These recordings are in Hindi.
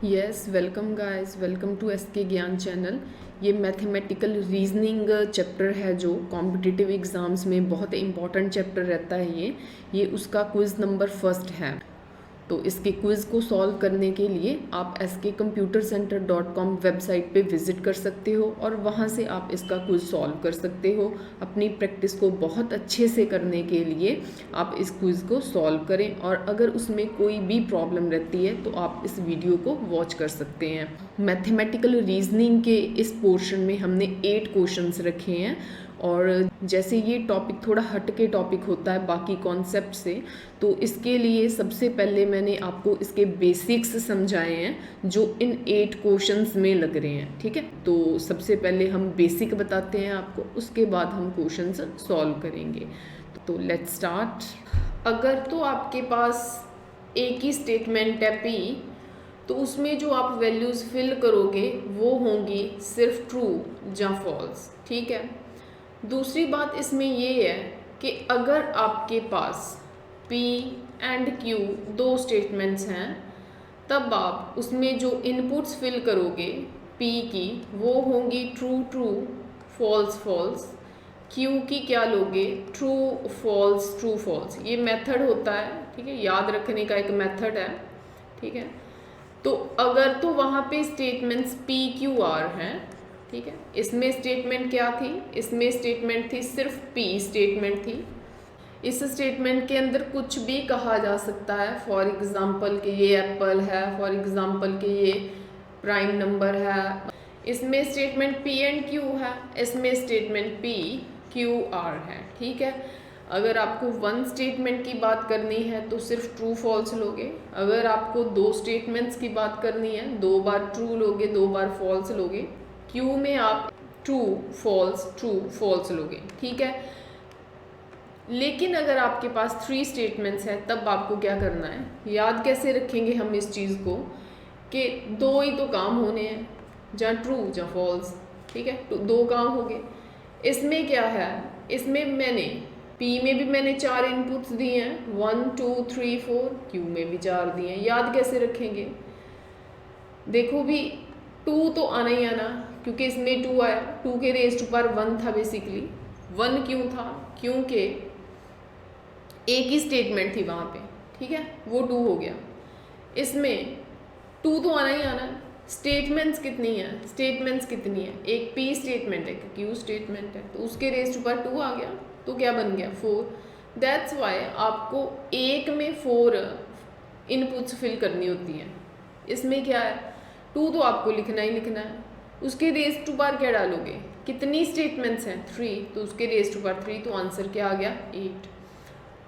Yes, welcome guys, welcome to SK Gyan channel. ये मैथमेटिकल रीजनिंग चैप्टर है जो कॉम्पिटिटिव एग्ज़ाम्स में बहुत इंपॉर्टेंट चैप्टर रहता है। ये उसका क्विज़ नंबर फर्स्ट है। तो इसके क्विज़ को सॉल्व करने के लिए आप skcomputercenter.com वेबसाइट पे विज़िट कर सकते हो और वहाँ से आप इसका क्विज़ सॉल्व कर सकते हो। अपनी प्रैक्टिस को बहुत अच्छे से करने के लिए आप इस क्विज़ को सॉल्व करें, और अगर उसमें कोई भी प्रॉब्लम रहती है तो आप इस वीडियो को वॉच कर सकते हैं। मैथमेटिकल रीजनिंग के इस पोर्शन में हमने 8 क्वेश्चंस रखे हैं, और जैसे ये टॉपिक थोड़ा हट के टॉपिक होता है बाकी कॉन्सेप्ट से, तो इसके लिए सबसे पहले मैंने आपको इसके बेसिक्स समझाए हैं जो इन 8 क्वेश्चंस में लग रहे हैं। ठीक है, तो सबसे पहले हम बेसिक बताते हैं आपको, उसके बाद हम क्वेश्चंस सॉल्व करेंगे। तो लेट्स स्टार्ट। अगर तो आपके पास एक ही स्टेटमेंट है P, तो उसमें जो आप वैल्यूज़ फिल करोगे वो होंगी सिर्फ ट्रू या फॉल्स। ठीक है, दूसरी बात इसमें ये है कि अगर आपके पास P एंड Q दो स्टेटमेंट्स हैं, तब आप उसमें जो इनपुट्स फिल करोगे P की वो होंगी true true, false false. Q की क्या लोगे? True false true false. ये मेथड होता है, ठीक है, याद रखने का एक मेथड है। ठीक है, तो अगर तो वहाँ पे स्टेटमेंट्स P Q R हैं, ठीक है, इसमें स्टेटमेंट क्या थी? इसमें स्टेटमेंट थी सिर्फ P स्टेटमेंट थी। इस स्टेटमेंट के अंदर कुछ भी कहा जा सकता है। फॉर एग्जांपल कि ये एप्पल है, फॉर एग्जांपल कि ये प्राइम नंबर है। इसमें स्टेटमेंट P एंड Q है, इसमें स्टेटमेंट P Q R है। ठीक है, अगर आपको वन स्टेटमेंट की बात करनी है तो सिर्फ ट्रू फॉल्स लोगे। अगर आपको दो स्टेटमेंट्स की बात करनी है, 2 बार ट्रू लोगे, 2 बार फॉल्स लोगे। क्यू में आप ट्रू फॉल्स लोगे। ठीक है, लेकिन अगर आपके पास 3 स्टेटमेंट्स हैं तब आपको क्या करना है? याद कैसे रखेंगे हम इस चीज़ को कि 2 ही तो काम होने हैं, या ट्रू या फॉल्स। ठीक है, तो 2 काम हो गए। इसमें क्या है? इसमें मैंने P में भी मैंने 4 इनपुट्स दिए हैं, 1 2 3 4। Q में भी 4 दिए हैं। याद कैसे रखेंगे? देखो भी, 2 तो आना ही आना, क्योंकि इसमें 2 आया। 2 के रेज़ टू पावर 1 था बेसिकली। 1 क्यों था? क्योंकि एक ही स्टेटमेंट थी वहाँ पे। ठीक है, वो 2 हो गया। इसमें 2 तो आना ही आना है। स्टेटमेंट्स कितनी है? स्टेटमेंट्स कितनी है? एक P स्टेटमेंट है, Q स्टेटमेंट है, तो उसके रेज़ टू पावर 2 आ गया, तो क्या बन गया? 4। दैट्स वाई आपको एक में 4 इनपुट्स फिल करनी होती हैं। इसमें क्या है? 2 तो आपको लिखना ही लिखना है। उसके रेज़ टू पावर क्या डालोगे? कितनी स्टेटमेंट्स हैं? 3, तो उसके रेज़ टू पावर 3, तो आंसर क्या आ गया? 8।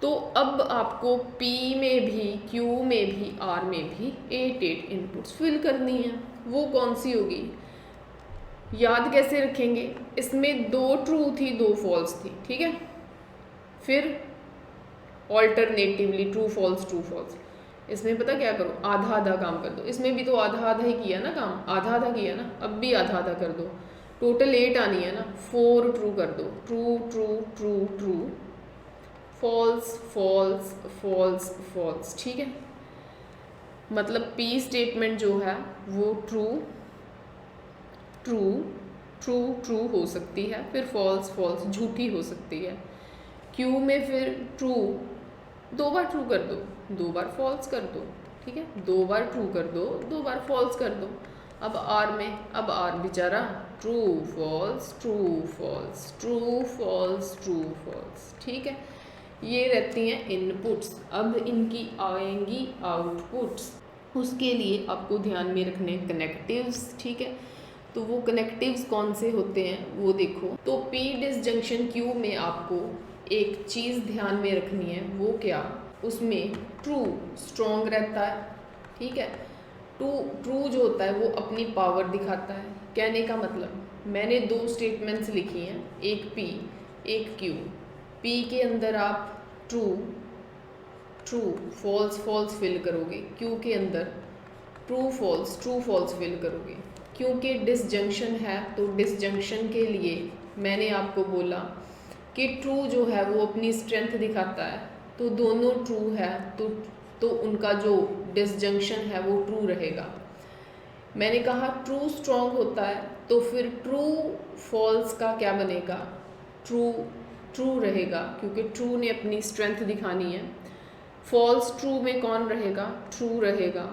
तो अब आपको P में भी, Q में भी, R में भी 8 इनपुट्स फिल करनी है। वो कौन सी होगी? याद कैसे रखेंगे? इसमें 2 ट्रू थी, 2 फॉल्स थी। ठीक है, फिर ऑल्टरनेटिवली ट्रू फॉल्स। इसमें पता क्या करो, आधा आधा काम कर दो। इसमें भी तो आधा आधा ही किया ना काम, आधा आधा किया ना, अब भी आधा आधा कर दो। टोटल 8 आनी है ना, 4 ट्रू कर दो। True true true true, false false false false. ठीक है, मतलब P स्टेटमेंट जो है वो ट्रू ट्रू ट्रू ट्रू हो सकती है, फिर फॉल्स फॉल्स झूठी हो सकती है। Q में फिर ट्रू 2 बार ट्रू कर दो, 2 बार फॉल्स कर दो। ठीक है, 2 बार ट्रू कर दो, 2 बार फॉल्स कर दो। अब R में, अब R बेचारा true false true false true false true false. ठीक है, ये रहती हैं इनपुट्स। अब इनकी आएंगी आउटपुट्स। उसके लिए आपको ध्यान में रखने कनेक्टिव्स। ठीक है, तो वो कनेक्टिव्स कौन से होते हैं वो देखो। तो P डिसजंक्शन Q में आपको एक चीज़ ध्यान में रखनी है, वो क्या? उसमें ट्रू स्ट्रॉन्ग रहता है। ठीक है, ट्रू जो होता है वो अपनी पावर दिखाता है। कहने का मतलब, मैंने 2 स्टेटमेंट्स लिखी हैं, एक P एक Q। P के अंदर आप true true false false fill करोगे, Q के अंदर ट्रू फॉल्स फिल करोगे। क्योंकि डिसजंक्शन है, तो डिसजंक्शन के लिए मैंने आपको बोला कि ट्रू जो है वो अपनी स्ट्रेंथ दिखाता है, तो दोनों ट्रू है, तो उनका जो डिसजंक्शन है वो ट्रू रहेगा। मैंने कहा ट्रू स्ट्रॉन्ग होता है, तो फिर ट्रू फॉल्स का क्या बनेगा, ट्रू ट्रू रहेगा, क्योंकि ट्रू ने अपनी स्ट्रेंथ दिखानी है। फॉल्स ट्रू में कौन रहेगा, ट्रू रहेगा।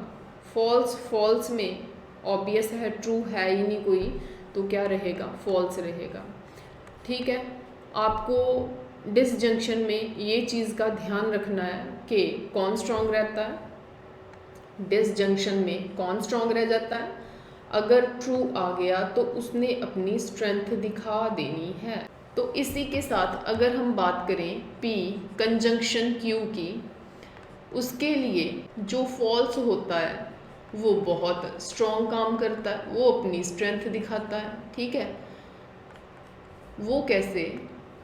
फॉल्स फॉल्स में ऑब्वियस है ट्रू है ही नहीं कोई, तो क्या रहेगा, फॉल्स रहेगा। ठीक है, आपको डिसजंक्शन में ये चीज़ का ध्यान रखना है कि कौन स्ट्रॉन्ग रहता है, डिसजंक्शन में कौन स्ट्रॉन्ग रह जाता है। अगर ट्रू आ गया तो उसने अपनी स्ट्रेंथ दिखा देनी है। तो इसी के साथ अगर हम बात करें P कंजंक्शन Q की, उसके लिए जो फॉल्स होता है वो बहुत स्ट्रॉन्ग काम करता है, वो अपनी स्ट्रेंथ दिखाता है। ठीक है, वो कैसे,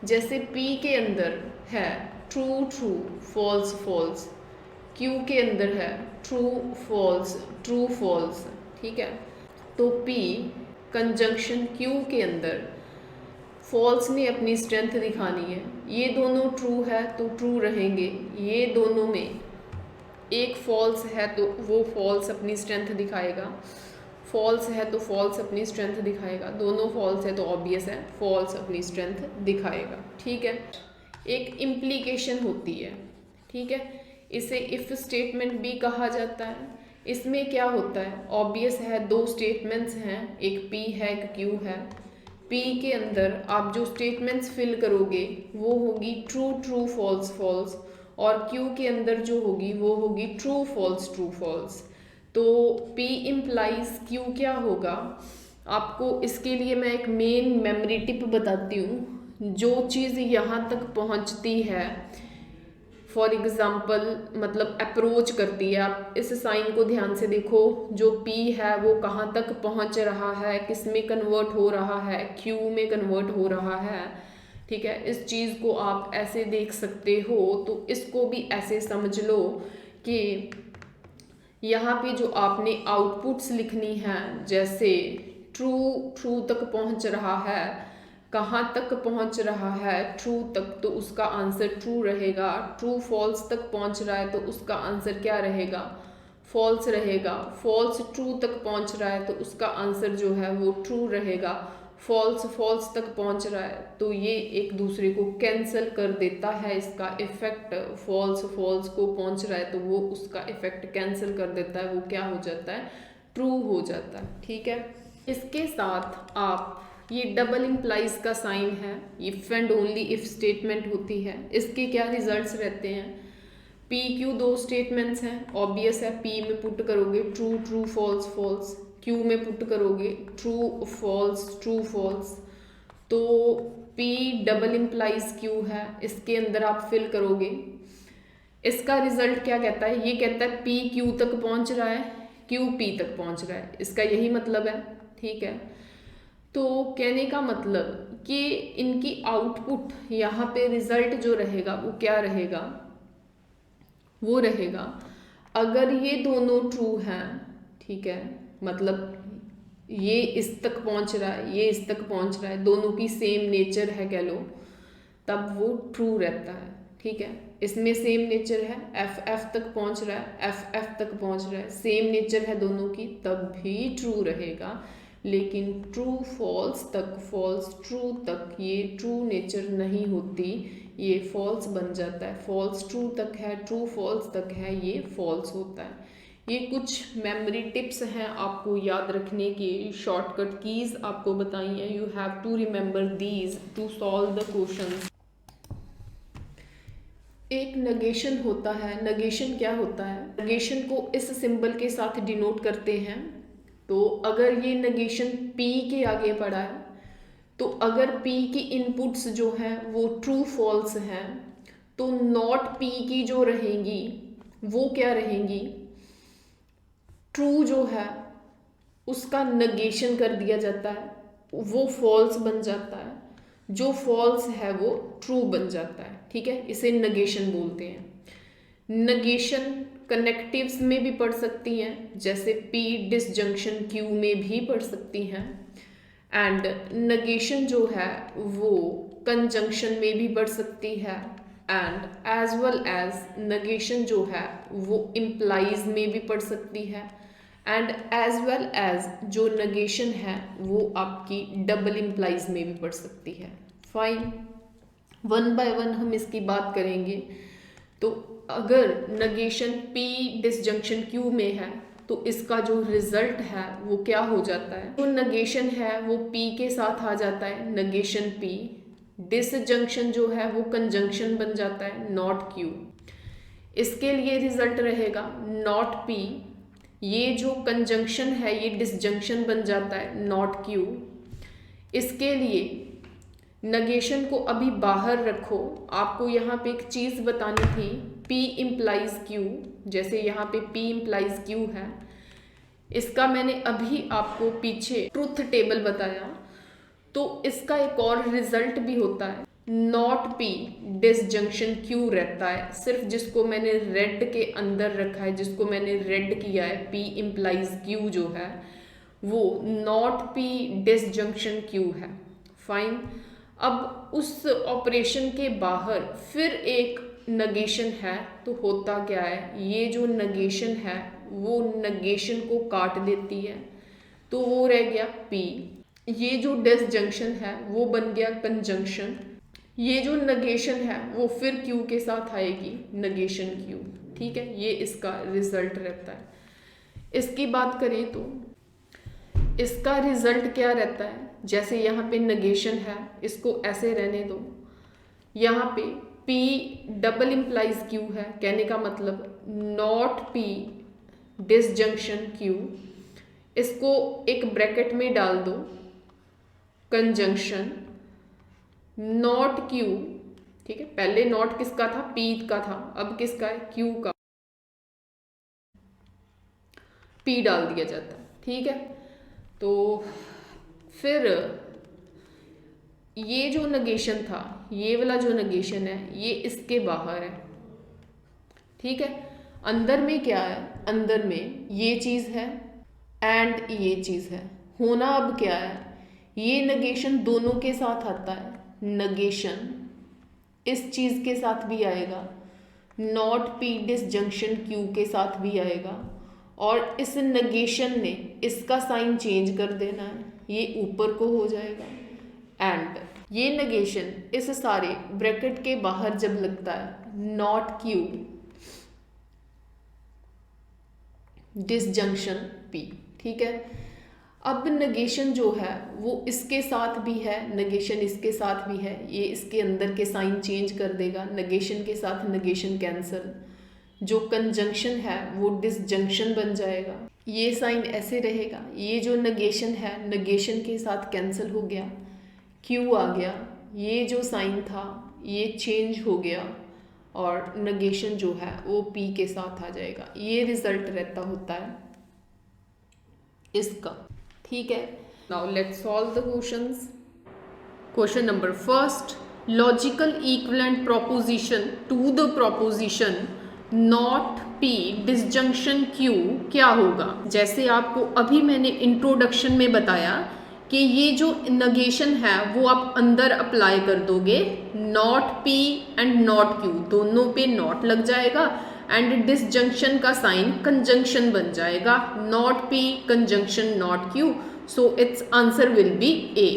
जैसे P के अंदर है true true false false, Q के अंदर है ट्रू फॉल्स ट्रू फॉल्स। ठीक है, तो P कंजंक्शन Q के अंदर फॉल्स ने अपनी स्ट्रेंथ दिखानी है। ये दोनों ट्रू है तो ट्रू रहेंगे, ये दोनों में एक फॉल्स है तो वो फॉल्स अपनी स्ट्रेंथ दिखाएगा, फॉल्स है तो फॉल्स अपनी स्ट्रेंथ दिखाएगा, दोनों फॉल्स है तो ऑब्वियस है फॉल्स अपनी स्ट्रेंथ दिखाएगा। ठीक है, एक इम्प्लीकेशन होती है। ठीक है, इसे इफ़ स्टेटमेंट भी कहा जाता है। इसमें क्या होता है, ऑब्वियस है दो स्टेटमेंट्स हैं, एक P है एक Q है। P के अंदर आप जो स्टेटमेंट्स फिल करोगे वो होगी ट्रू ट्रू फॉल्स फॉल्स, और Q के अंदर जो होगी वो होगी ट्रू फॉल्स ट्रू फॉल्स। तो P इम्प्लाइज Q क्या होगा, आपको इसके लिए मैं एक मेन मेमोरी टिप बताती हूँ। जो चीज़ यहाँ तक पहुँचती है, फॉर एग्ज़ाम्पल मतलब अप्रोच करती है, आप इस साइन को ध्यान से देखो, जो P है वो कहाँ तक पहुँच रहा है, किस में कन्वर्ट हो रहा है, Q में कन्वर्ट हो रहा है। ठीक है, इस चीज़ को आप ऐसे देख सकते हो, तो इसको भी ऐसे समझ लो कि यहाँ पे जो आपने आउटपुट्स लिखनी है, जैसे ट्रू ट्रू तक पहुँच रहा है, कहाँ तक पहुँच रहा है, ट्रू तक, तो उसका आंसर ट्रू रहेगा। ट्रू फॉल्स तक पहुँच रहा है तो उसका आंसर क्या रहेगा, फॉल्स रहेगा। फॉल्स ट्रू तक पहुँच रहा है तो उसका आंसर जो है वो ट्रू रहेगा। फॉल्स फॉल्स तक पहुँच रहा है तो ये एक दूसरे को कैंसिल कर देता है, इसका इफेक्ट फॉल्स फॉल्स को पहुँच रहा है तो वो उसका इफेक्ट कैंसिल कर देता है, वो क्या हो जाता है, ट्रू हो जाता है। ठीक है, इसके साथ आप ये डबल इम्प्लाइज का साइन है, if and only if statement होती है। इसके क्या रिजल्ट्स रहते हैं, P Q दो स्टेटमेंट्स हैं, ऑब्वियस है P में पुट करोगे true true false false, Q में पुट करोगे ट्रू फॉल्स ट्रू फॉल्स। तो P डबल इम्प्लाइज Q है, इसके अंदर आप फिल करोगे। इसका रिजल्ट क्या कहता है, ये कहता है P Q तक पहुंच रहा है, Q P तक पहुंच रहा है, इसका यही मतलब है। ठीक है, तो कहने का मतलब कि इनकी आउटपुट यहाँ पे रिजल्ट जो रहेगा वो क्या रहेगा, वो रहेगा अगर ये दोनों ट्रू हैं, ठीक है, मतलब ये इस तक पहुँच रहा है, ये इस तक पहुँच रहा है, दोनों की सेम नेचर है कह लो, तब वो ट्रू रहता है। ठीक है, इसमें सेम नेचर है, एफ एफ तक पहुँच रहा है, एफ एफ तक पहुँच रहा है, सेम नेचर है दोनों की, तब भी ट्रू रहेगा। लेकिन ट्रू फॉल्स तक, फॉल्स ट्रू तक ये ट्रू नेचर नहीं होती, ये फॉल्स बन जाता है। फॉल्स ट्रू तक है, ट्रू फॉल्स तक है, ये फॉल्स होता है। ये कुछ मेमोरी टिप्स हैं आपको याद रखने की, शॉर्टकट कीज आपको बताई हैं। You have to remember these to solve the questions. एक नगेशन होता है, नगेशन क्या होता है, नगेशन को इस सिंबल के साथ डिनोट करते हैं। तो अगर ये नगेशन P के आगे पड़ा है, तो अगर P की इनपुट्स जो हैं वो ट्रू फॉल्स हैं, तो नॉट P की जो रहेंगी वो क्या रहेंगी, ट्रू जो है उसका नगेशन कर दिया जाता है, वो फॉल्स बन जाता है, जो फॉल्स है वो ट्रू बन जाता है। ठीक है, इसे नगेशन बोलते हैं। नगेशन कनेक्टिव्स में भी पढ़ सकती हैं, जैसे P डिसजंक्शन Q में भी पढ़ सकती हैं, एंड नगेशन जो है वो कंजंक्शन में भी पढ़ सकती है, and as well as negation जो है वो इम्प्लाइज में भी पढ़ सकती है, एंड एज वेल एज जो negation है वो आपकी डबल इम्प्लाइज में भी पड़ सकती है। फाइन, वन बाय वन हम इसकी बात करेंगे। तो अगर negation P डिसजंक्शन Q में है तो इसका जो रिजल्ट है वो क्या हो जाता है, जो negation है वो P के साथ आ जाता है, negation P, डिसजंक्शन जो है वो कंजंक्शन बन जाता है, नॉट Q। इसके लिए रिजल्ट रहेगा नॉट P, ये जो कंजंक्शन है ये डिसजंक्शन बन जाता है, नॉट Q। इसके लिए negation को अभी बाहर रखो, आपको यहाँ पे एक चीज़ बतानी थी, P इम्प्लाइज Q, जैसे यहाँ पे P इम्प्लाइज Q है, इसका मैंने अभी आपको पीछे ट्रुथ टेबल बताया। तो इसका एक और रिजल्ट भी होता है, नॉट P डिसजंक्शन Q रहता है, सिर्फ जिसको मैंने रेड के अंदर रखा है, जिसको मैंने रेड किया है, P इम्प्लाइज Q जो है वो नॉट P डिसजंक्शन Q है। फाइन, अब उस ऑपरेशन के बाहर फिर एक negation है, तो होता क्या है, ये जो negation है वो negation को काट देती है, तो वो रह गया P। ये जो डिसजंक्शन है वो बन गया कंजंक्शन, ये जो negation है वो फिर Q के साथ आएगी, negation Q। ठीक है, ये इसका रिजल्ट रहता है। इसकी बात करें तो इसका रिजल्ट क्या रहता है, जैसे यहाँ पे negation है, इसको ऐसे रहने दो, यहाँ पे P डबल इम्प्लाइज Q है, कहने का मतलब नॉट P डिसजंक्शन Q, इसको एक ब्रैकेट में डाल दो, कंजंक्शन नॉट Q। ठीक है, पहले नॉट किसका था, P का था, अब किसका है, Q का, P डाल दिया जाता है। ठीक है, तो फिर ये जो negation था, ये वाला जो negation है ये इसके बाहर है। ठीक है, अंदर में क्या है, अंदर में ये चीज़ है एंड ये चीज़ है। होना अब क्या है, ये negation दोनों के साथ आता है, negation इस चीज़ के साथ भी आएगा, नॉट P डिसजंक्शन Q के साथ भी आएगा, और इस negation ने इसका साइन चेंज कर देना है, ये ऊपर को हो जाएगा। एंड ये negation इस सारे ब्रैकेट के बाहर जब लगता है, नॉट Q डिसजंक्शन P। ठीक है, अब negation जो है वो इसके साथ भी है, negation इसके साथ भी है, ये इसके अंदर के साइन चेंज कर देगा, negation के साथ negation कैंसल, जो कंजंक्शन है वो डिसजंक्शन बन जाएगा, ये साइन ऐसे रहेगा, ये जो negation है negation के साथ कैंसिल हो गया, Q आ गया, ये जो साइन था ये चेंज हो गया और negation जो है वो P के साथ आ जाएगा। ये रिजल्ट रहता होता है इसका। ठीक है, now let's solve the questions. Question number first, logical equivalent proposition to the proposition not P disjunction Q क्या होगा। जैसे आपको अभी मैंने इंट्रोडक्शन में बताया कि ये जो negation है वो आप अंदर अप्लाई कर दोगे, not P and not Q दोनों पे नॉट लग जाएगा एंड डिसजंक्शन का साइन कंजंक्शन बन जाएगा, not P conjunction not Q, so it's answer will be A।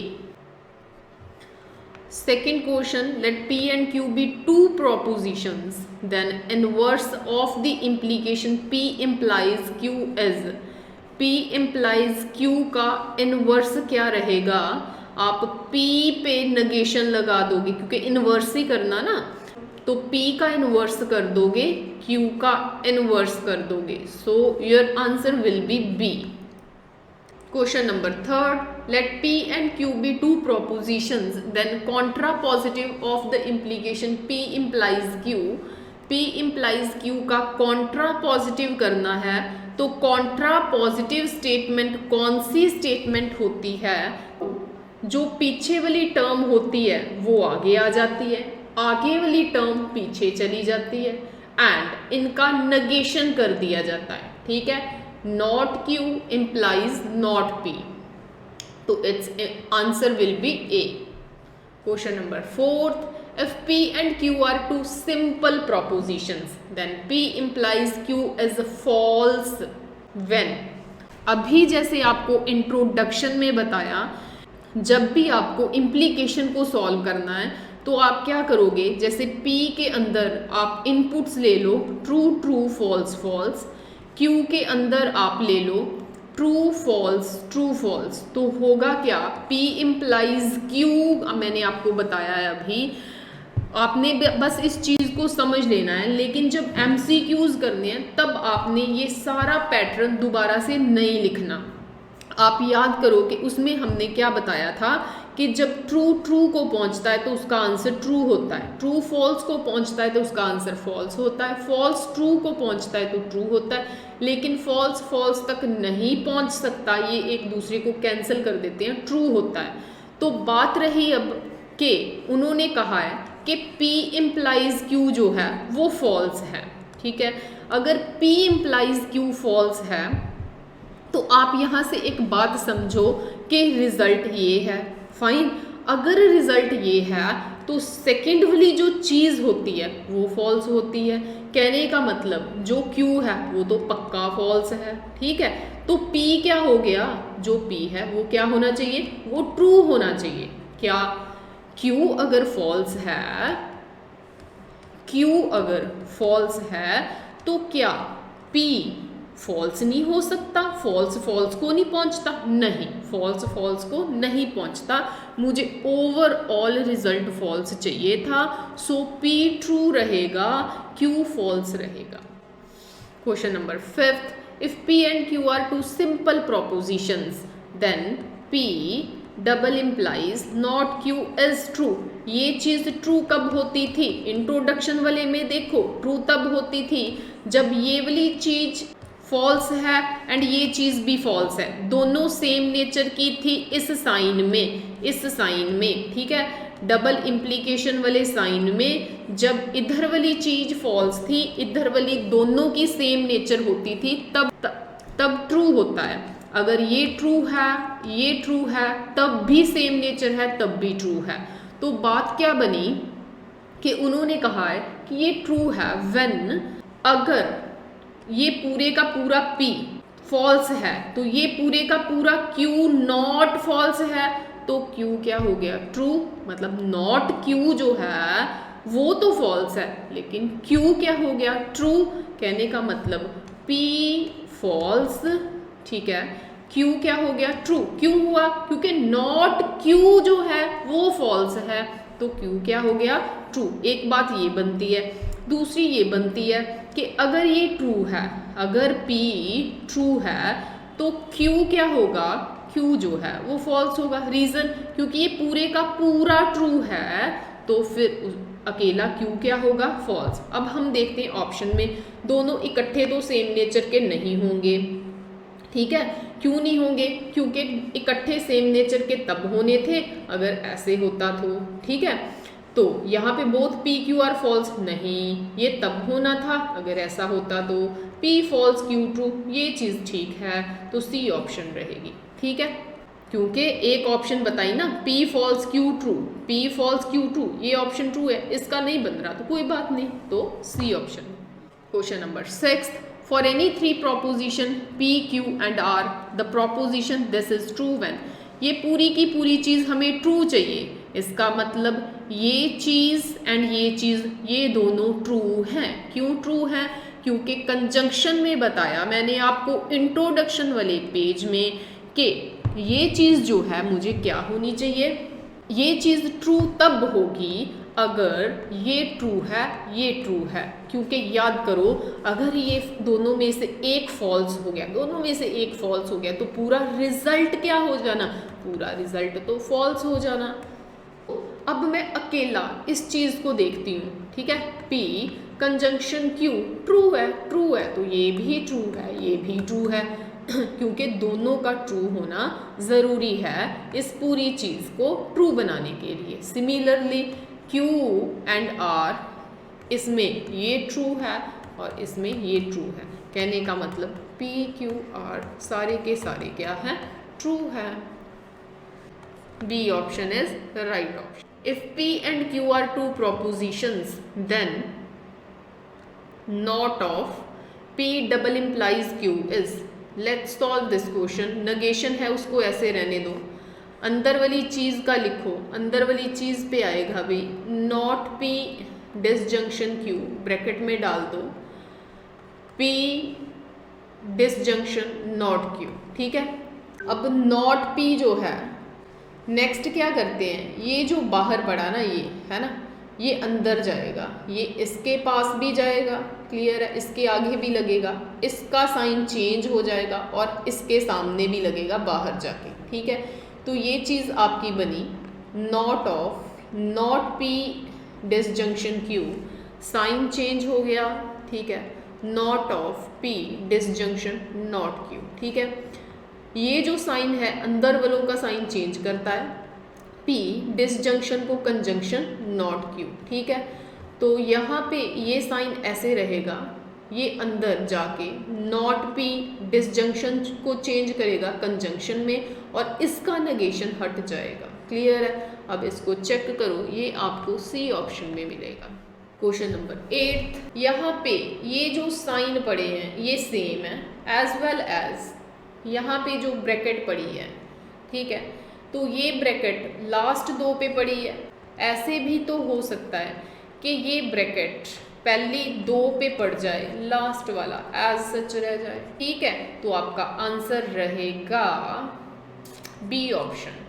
Second question, let P and Q be two propositions, then inverse of the implication P implies Q is, P implies Q का इनवर्स क्या रहेगा, आप P पे negation लगा दोगे क्योंकि इनवर्स ही करना ना, तो P का इनवर्स कर दोगे, Q का इनवर्स कर दोगे, so your answer will be B। Question number third, let P and Q be two propositions, then contrapositive of the implication P implies Q, P implies Q का contrapositive करना है, तो contrapositive statement कौन सी statement होती है, जो पीछे वाली टर्म होती है वो आगे आ जाती है, आगे वाली टर्म पीछे चली जाती है एंड इनका negation कर दिया जाता है। ठीक है, not Q implies not P, तो it's answer will be A। Question number fourth, if P and Q are two simple propositions, then P implies Q is false when अभी जैसे आपको इंट्रोडक्शन में बताया, जब भी आपको इम्प्लीकेशन को सॉल्व करना है तो आप क्या करोगे, जैसे P के अंदर आप इनपुट्स ले लो true true false false, Q के अंदर आप ले लो ट्रू फॉल्स, तो होगा क्या, P इम्प्लाइज Q। मैंने आपको बताया है अभी, आपने बस इस चीज़ को समझ लेना है। लेकिन जब MCQs करने हैं तब आपने ये सारा पैटर्न दोबारा से नहीं लिखना। आप याद करो कि उसमें हमने क्या बताया था कि जब ट्रू ट्रू को पहुंचता है तो उसका आंसर ट्रू होता है, ट्रू फॉल्स को पहुंचता है तो उसका आंसर फॉल्स होता है, फॉल्स ट्रू को पहुंचता है तो ट्रू होता है, लेकिन फॉल्स फॉल्स तक नहीं पहुंच सकता, ये एक दूसरे को कैंसिल कर देते हैं, ट्रू होता है। तो बात रही अब कि उन्होंने कहा है कि P इम्प्लाइज Q जो है वो फॉल्स है, ठीक है। अगर P इम्प्लाइज Q फॉल्स है तो आप यहाँ से एक बात समझो कि रिजल्ट ये है, फाइन। अगर रिजल्ट ये है तो सेकेंड वाली जो चीज़ होती है वो फॉल्स होती है। कहने का मतलब जो Q है वो तो पक्का फॉल्स है, ठीक है। तो P क्या हो गया, जो P है वो क्या होना चाहिए, वो ट्रू होना चाहिए। क्या Q अगर फॉल्स है, Q अगर फॉल्स है तो क्या P फॉल्स नहीं हो सकता, फॉल्स फॉल्स को नहीं पहुंचता, नहीं, फॉल्स फॉल्स को नहीं पहुंचता। मुझे ओवरऑल रिजल्ट फॉल्स चाहिए था, सो P ट्रू रहेगा, Q फॉल्स रहेगा। Question number 5, if P and Q are two simple propositions then P double implies not Q is true. ये चीज़ ट्रू कब होती थी, इंट्रोडक्शन वाले में देखो ट्रू तब होती थी जब ये वाली चीज़ फॉल्स है एंड ये चीज़ भी फॉल्स है, दोनों सेम नेचर की थी इस साइन में, ठीक है। डबल इम्प्लीकेशन वाले साइन में जब इधर वाली चीज़ फॉल्स थी, इधर वाली दोनों की सेम नेचर होती थी, तब ट्रू होता है। अगर ये ट्रू है तब भी सेम नेचर है, तब भी ट्रू है। तो बात क्या बनी कि उन्होंने कहा है कि ये ट्रू है व्हेन अगर ये पूरे का पूरा P फॉल्स है तो ये पूरे का पूरा Q नॉट फॉल्स है, तो Q क्या हो गया, ट्रू। मतलब नॉट Q जो है वो तो फॉल्स है लेकिन Q क्या हो गया, ट्रू। कहने का मतलब P फॉल्स, ठीक है, Q क्या हो गया, ट्रू। क्यों हुआ, क्योंकि नॉट Q जो है वो फॉल्स है, तो Q क्या हो गया, ट्रू। एक बात ये बनती है, दूसरी ये बनती है कि अगर ये ट्रू है, अगर P ट्रू है तो Q क्या होगा, Q जो है वो फॉल्स होगा। रीज़न, क्योंकि ये पूरे का पूरा ट्रू है तो फिर अकेला Q क्या होगा, फॉल्स। अब हम देखते हैं ऑप्शन में, दोनों इकट्ठे तो सेम नेचर के नहीं होंगे, ठीक है। क्यों नहीं होंगे, क्योंकि इकट्ठे सेम नेचर के तब होने थे अगर ऐसे होता तो, ठीक है। तो यहाँ पे both P Q are false, नहीं, ये तब होना था अगर ऐसा होता तो P फॉल्स Q ट्रू, ये चीज़ ठीक है, तो C ऑप्शन रहेगी, ठीक है। क्योंकि एक ऑप्शन बताई ना, P false Q true, P false Q true, ये ऑप्शन ट्रू है, इसका नहीं बन रहा तो कोई बात नहीं, तो C option. Question number 6, for any 3 proposition P Q and R the proposition this is true when. ये पूरी की पूरी चीज़ हमें ट्रू चाहिए, इसका मतलब ये चीज़ एंड ये चीज़ ये दोनों ट्रू हैं। क्यों ट्रू हैं, क्योंकि कंजंक्शन में बताया मैंने आपको इंट्रोडक्शन वाले पेज में कि ये चीज़ जो है मुझे क्या होनी चाहिए, ये चीज़ ट्रू तब होगी अगर ये ट्रू है, ये ट्रू है। क्योंकि याद करो, अगर ये दोनों में से एक फॉल्स हो गया, दोनों में से एक फॉल्स हो गया तो पूरा रिजल्ट क्या हो जाना, पूरा रिजल्ट तो फॉल्स हो जाना। अब मैं अकेला इस चीज़ को देखती हूँ, ठीक है। P कंजंक्शन Q ट्रू है तो ये भी ट्रू है, ये भी ट्रू है क्योंकि दोनों का ट्रू होना ज़रूरी है इस पूरी चीज़ को ट्रू बनाने के लिए। सिमिलरली Q एंड R, इसमें ये ट्रू है और इसमें ये ट्रू है। कहने का मतलब P Q R सारे के सारे क्या हैं, ट्रू है। B option is the right option. If P and Q are two propositions, then not of P double implies Q is let's solve this question. Negation है उसको ऐसे रहने दो, अंदर वाली चीज़ का लिखो, अंदर वाली चीज़ पे आएगा भाई not P disjunction Q, bracket में डाल दो पी डिसजंक्शन नॉट क्यू, ठीक है। अब नॉट पी जो है नेक्स्ट क्या करते हैं, ये जो बाहर पड़ा ना ये है ना, ये अंदर जाएगा, ये इसके पास भी जाएगा, क्लियर है, इसके आगे भी लगेगा, इसका साइन चेंज हो जाएगा और इसके सामने भी लगेगा बाहर जाके, ठीक है। तो ये चीज़ आपकी बनी not of not P disjunction Q, sign change हो गया, ठीक है, not of P disjunction not Q, ठीक है। ये जो साइन है अंदर वालों का साइन चेंज करता है, P डिसजंक्शन को कंजंक्शन नॉट क्यू, ठीक है। तो यहाँ पे ये साइन ऐसे रहेगा, ये अंदर जाके नॉट P डिसजंक्शन को चेंज करेगा कंजंक्शन में और इसका नेगेशन हट जाएगा, क्लियर है। अब इसको चेक करो, ये आपको C ऑप्शन में मिलेगा। क्वेश्चन नंबर 8, यहाँ पे ये जो साइन पड़े हैं ये सेम है एज वेल एज यहाँ पे जो ब्रैकेट पड़ी है, ठीक है। तो ये ब्रैकेट लास्ट दो पे पड़ी है, ऐसे भी तो हो सकता है कि ये ब्रैकेट पहली दो पे पड़ जाए, लास्ट वाला एज सच रह जाए, ठीक है। तो आपका आंसर रहेगा बी ऑप्शन।